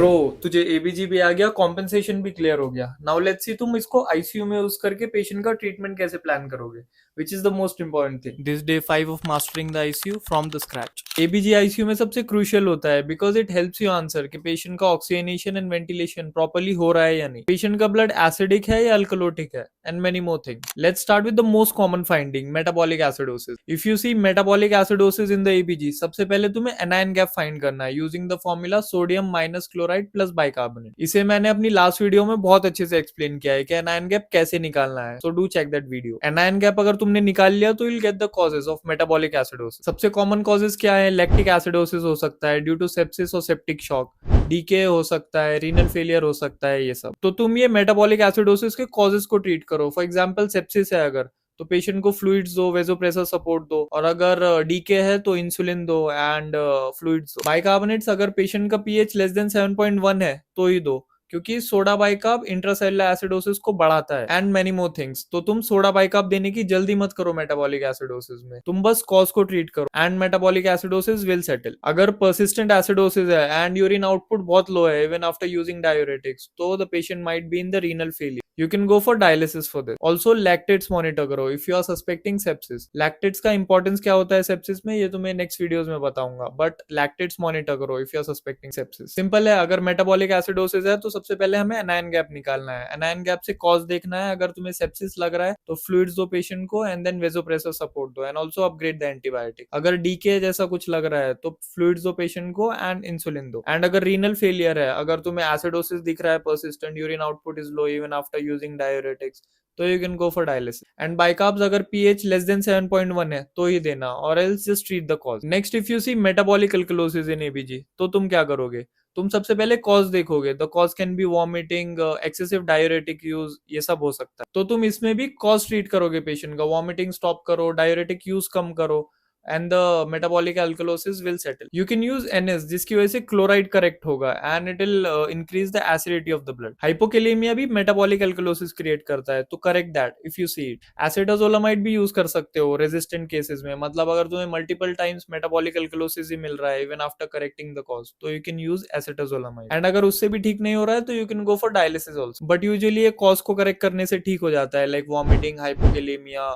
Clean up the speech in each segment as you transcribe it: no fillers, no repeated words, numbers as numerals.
Bro, तुझे ABG भी आ गया, कॉम्पेंसेशन भी क्लियर हो गया। नाउ लेट्स सी तुम इसको आईसीयू में यूज करके पेशेंट का ट्रीटमेंट कैसे प्लान करोगे, which is the most important thing this day 5 of mastering the ICU from the scratch. ABG ICU में सबसे क्रूशियल होता है because it helps you answer कि पेशेंट का ऑक्सीजनेशन एंड वेंटिलेशन प्रॉपर्ली हो रहा है या नहीं, पेशेंट का ब्लड एसिडिक है या अल्कलोटिक है, and many more things. Let's start with the most common finding, metabolic acidosis. If you see metabolic acidosis in the ABG, सबसे पहले तुम्हें एनायन गैप फाइंड करना है using the formula sodium minus chloride plus bicarbonate. इसे मैंने अपनी last video में बहुत अच्छे से एक्सप्लेन किया है कि एनायन गैप कैसे निकालना है, so do check that video. Anion gap अगर तुमने निकाल लिया तो you will get the causes of metabolic acidosis. सबसे कॉमन कॉजेस क्या है? लैक्टिक एसिडोसिस हो सकता है ड्यू टू सेप्सिस और सेप्टिक शॉक, डीके हो सकता है, रीनल फेलियर हो सकता है, ये सब। तो तुम ये मेटाबॉलिक एसिडोसिस के कॉजेस को ट्रीट करो। फॉर एग्जांपल सेप्सिस है अगर, तो पेशेंट को फ्लूइड्स दो, वेजोप्रेसर सपोर्ट दो, और अगर डीके है तो इंसुलिन दो एंड फ्लूइड्स दो। बाइकार्बोनेट्स अगर पेशेंट का पीएच लेस देन 7.1 है तो ही दो, क्योंकि सोडा बाइकार्ब इंट्रासेलुलर एसिडोसिस को बढ़ाता है, एंड मेनी मोर थिंग्स। तो तुम सोडा बाइकार्ब देने की जल्दी मत करो मेटाबॉलिक एसिडोसिस में, तुम बस कॉज को ट्रीट करो and metabolic acidosis will settle. अगर परसिस्टेंट एसिडोसिस है एंड यूरिन आउटपुट बहुत लो है इवन आफ्टर यूजिंग डायूरेटिक्स, तो the patient might be in the renal failure. You can go for dialysis for this. Also lactates monitor करो if you are suspecting sepsis. Lactates का importance क्या होता है sepsis में, ये तुम्हें next videos में बताऊंगा, but lactates monitor करो if you are suspecting sepsis. Simple है, अगर metabolic acidosis है तो सबसे पहले हमें anion gap निकालना है। anion gap से cause देखना है, अगर तुम्हें sepsis लग रहा है तो fluids दो patient को and then vasopressor support दो and also upgrade the antibiotic। अगर DK जैसा कुछ लग रहा है तो fluids दो patient को and insulin दो। and अगर renal failure है, अगर तुम्हें acidosis दिख रहा है persistent, urine output is low even after using diuretics, तो you can go for dialysis। and bicarbs अगर pH less than 7.1 है तो ही देना, or else just treat the cause। next if you see metabolic alkalosis in ABG, तो तुम क्या करोगे? तुम सबसे पहले कॉज देखोगे। The cause can be vomiting, excessive diuretic use, ये सब हो सकता है। तो तुम इसमें भी कॉज ट्रीट करोगे पेशेंट का, वॉमिटिंग स्टॉप करो, डायूरेटिक यूज कम करो, and the metabolic alkalosis will settle। You can use NS जिसकी वजह से क्लोराइड करेक्ट होगा and it will increase the acidity of the blood। Hypokalaemia भी metabolic alkalosis क्रिएट करता है, तो correct that if you see it. Acetazolamide भी use कर सकते हो रेजिस्टेंट केसेस में, मतलब अगर तुम्हें मल्टीपल टाइम्स metabolic alkalosis ही मिल रहा है even after correcting the cause, तो you can use acetazolamide. And अगर उससे भी ठीक नहीं हो रहा है तो you can go for dialysis also, but usually ये कॉज को करेक्ट करने से ठीक हो जाता है, like vomiting, hypokalaemia,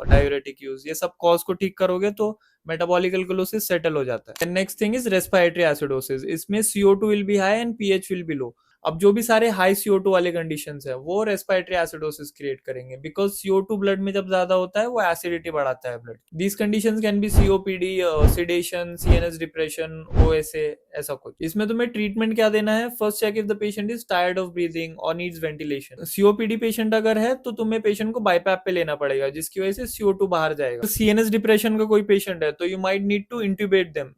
diuretic use, ये सब कॉज को ठीक करोगे तो मेटाबॉलिक अल्कलोसिस सेटल हो जाता है। Next thing is respiratory acidosis. इसमें CO2 will be high and pH will be low. अब जो भी सारे हाई CO2 वाले कंडीशंस है वो रेस्पिरेटरी एसिडोसिस क्रिएट करेंगे, बिकॉज CO2 ब्लड में जब ज्यादा होता है वो एसिडिटी बढ़ाता है blood. These conditions can be COPD, sedation, CNS depression, OSA, ऐसा कुछ। इसमें तुम्हें ट्रीटमेंट क्या देना है? First check if the patient is tired of breathing और नीड्स वेंटिलेशन। COPD पेशेंट अगर है तो तुम्हें पेशेंट को बाईपैप पे लेना पड़ेगा, जिसकी वजह से CO2 बाहर जाएगा। तो CNS डिप्रेशन का कोई पेशेंट है तो you might need to intubate them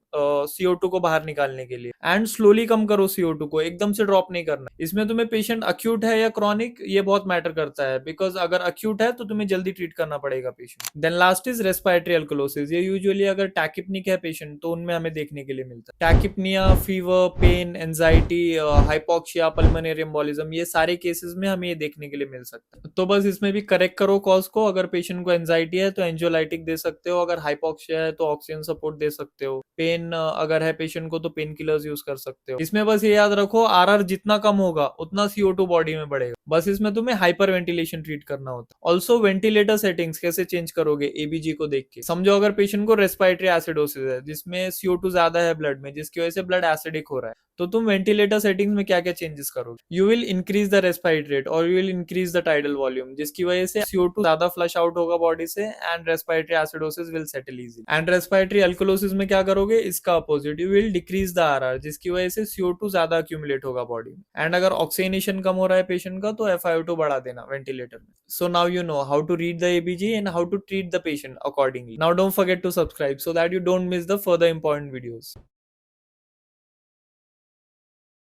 CO2 को बाहर निकालने के लिए, एंड स्लोली कम करो CO2 को, एकदम से ड्रॉप नहीं करना। इसमें तुम्हें पेशेंट अक्यूट है या क्रॉनिक, ये बहुत मैटर करता है, बिकॉज अगर अक्यूट है तो तुम्हें जल्दी ट्रीट करना पड़ेगा patient. Then last is respiratory alkalosis. ये यूजुअली अगर टैकिपनिक है पेशेंट तो उनमें हमें देखने के लिए मिलता है। Tachypnea, fever, pain, anxiety, hypoxia, pulmonary embolism, ये सारे केसेस में हमें ये देखने के लिए मिल सकता है। तो बस इसमें भी करेक्ट करो कॉज को। अगर पेशेंट को एंजाइटी है तो एंजियोलाइटिक दे सकते हो, अगर हाइपोक्सिया है तो ऑक्सीजन सपोर्ट दे सकते हो, पेन अगर है पेशेंट को तो पेन किलर्स यूज कर सकते हो। इसमें बस ये याद रखो, RR जितना कम होगा उतना CO2 बॉडी में बढ़ेगा। बस इसमें तुम्हें हाइपर वेंटिलेशन ट्रीट करना होता है। ऑल्सो वेंटिलेटर सेटिंग्स कैसे चेंज करोगे एबीजी को देख के। समझो अगर पेशेंट को रेस्पिरेटरी एसिडोसिस है जिसमें CO2 ज्यादा है ब्लड में, जिसकी वजह से ब्लड एसिडिक हो रहा है, तो तुम वेंटिलेटर सेटिंग्स में क्या क्या चेंजेस करोगे? You will increase the respiratory rate और you will increase the tidal volume, जिसकी वजह से CO2 ज्यादा फ्लश आउट होगा बॉडी से and respiratory acidosis will settle easy. And respiratory alkalosis में क्या करोगे? इसका opposite, you will decrease the RR, जिसकी वजह से CO2 ज्यादा अक्यूमुलेट होगा बॉडी में। एंड अगर ऑक्सीजनेशन कम हो रहा है पेशेंट का तो FiO2 बढ़ा देना वेंटिलेटर में। So now you know how to read the ABG and how to treat the patient accordingly. Now don't forget to subscribe so that you don't miss the further important videos।